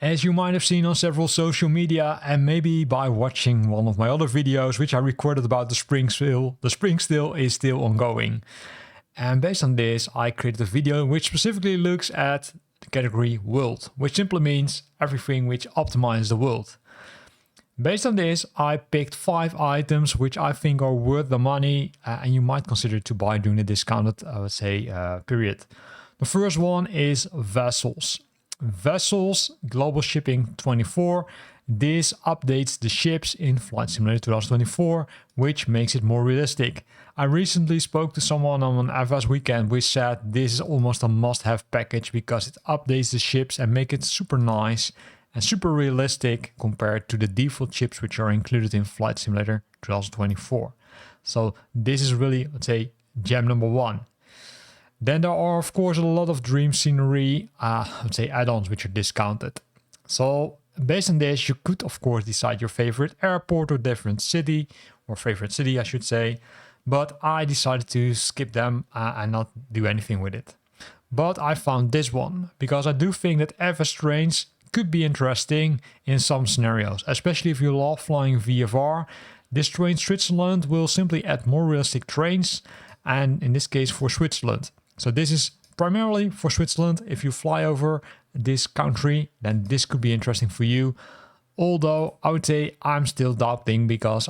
As you might have seen on several social media and maybe by watching one of my other videos which I recorded about the Spring Sale, the Spring Sale is still ongoing. And based on this, I created a video which specifically looks at the category world, which simply means everything which optimizes the world. Based on this, I picked 5 items which I think are worth the money and you might consider to buy during the discounted, period. The first one is vessels. Vessels Global Shipping 24. This updates the ships in Flight Simulator 2024, which makes it more realistic. I recently spoke to someone on an FS weekend which said this is almost a must-have package because it updates the ships and make it super nice and super realistic compared to the default ships which are included in Flight Simulator 2024. So this is really, let's say, gem number 1. Then there are, of course, a lot of dream scenery, let's say add-ons which are discounted. So based on this, you could, of course, decide your favorite airport or different city, or favorite city, I should say. But I decided to skip them and not do anything with it. But I found this one, because I do think that FS trains could be interesting in some scenarios, especially if you love flying VFR. This train Switzerland will simply add more realistic trains, and in this case for Switzerland. So this is primarily for Switzerland. If you fly over this country, then this could be interesting for you. Although I would say I'm still doubting because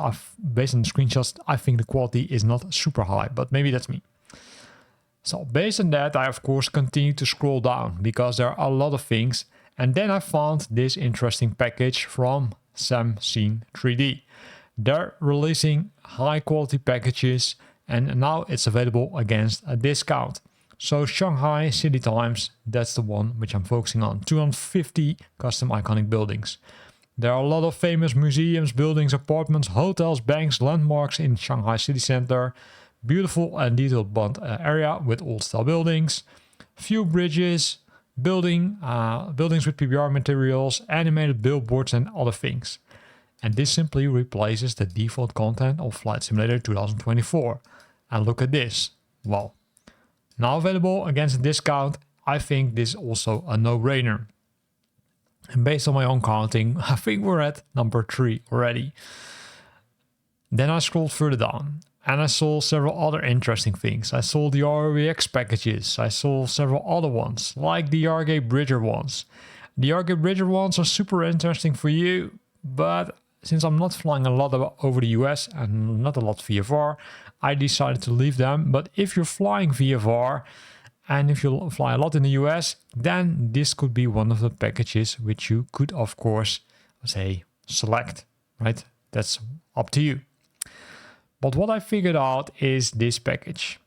based on the screenshots, I think the quality is not super high, but maybe that's me. So based on that, I of course continue to scroll down because there are a lot of things. And then I found this interesting package from Scene 3D. They're releasing high quality packages and now it's available against a discount. So Shanghai City Times, that's the one which I'm focusing on. 250 custom iconic buildings. There are a lot of famous museums, buildings, apartments, hotels, banks, landmarks in Shanghai city center. Beautiful and detailed Bond area with old style buildings. Few bridges, buildings with PBR materials, animated billboards and other things. And this simply replaces the default content of Flight Simulator 2024. And look at this. Well, now available against a discount, I think this is also a no-brainer. And based on my own counting, I think we're at number 3 already. Then I scrolled further down and I saw several other interesting things. I saw the Orbx packages. I saw several other ones, like the RG Bridger ones. The RG Bridger ones are super interesting for you, but since I'm not flying a lot over the US and not a lot VFR, I decided to leave them. But if you're flying VFR and if you fly a lot in the US, then this could be one of the packages which you could, of course, say select, right? That's up to you. But what I figured out is this package.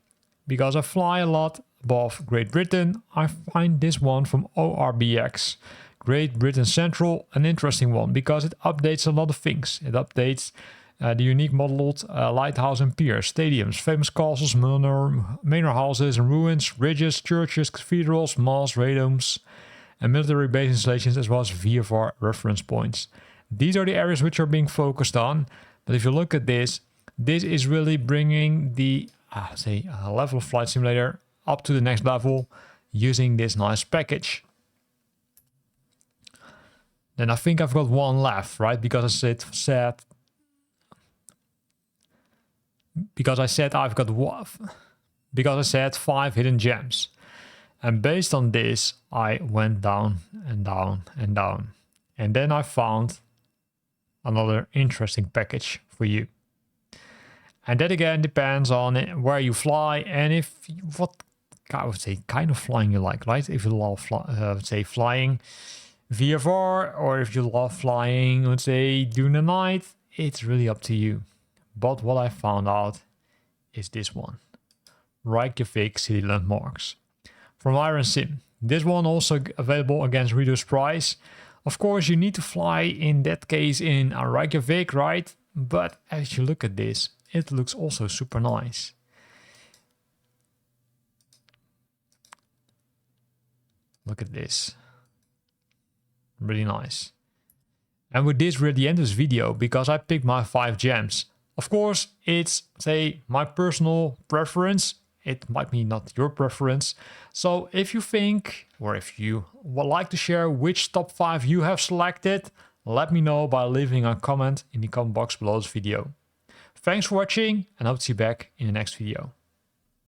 Because I fly a lot above Great Britain, I find this one from Orbx. Great Britain Central, an interesting one because it updates a lot of things. It updates the unique modeled lighthouse and piers, stadiums, famous castles, manor houses and ruins, bridges, churches, cathedrals, malls, radomes, and military base installations, as well as VFR reference points. These are the areas which are being focused on. But if you look at this, this is really bringing the level of Flight Simulator up to the next level using this nice package. Then I think I've got one left, right? Because I said I've got 5 hidden gems. And based on this, I went down and down and down. And then I found another interesting package for you. And that again depends on where you fly and what kind of flying you like, right? If you love flying VFR, or if you love flying, let's say, during the night, it's really up to you. But what I found out is this one. Reykjavik City Landmarks. From Iron Sim. This one also available against reduced price. Of course, you need to fly in that case in Reykjavik, right? But as you look at this, it looks also super nice. Look at this. Really nice. And with this, we're at the end of this video because I picked my 5 gems. Of course, it's, say, my personal preference. It might be not your preference. So if you think, or if you would like to share which top 5 you have selected, let me know by leaving a comment in the comment box below this video. Thanks for watching, and I hope to see you back in the next video.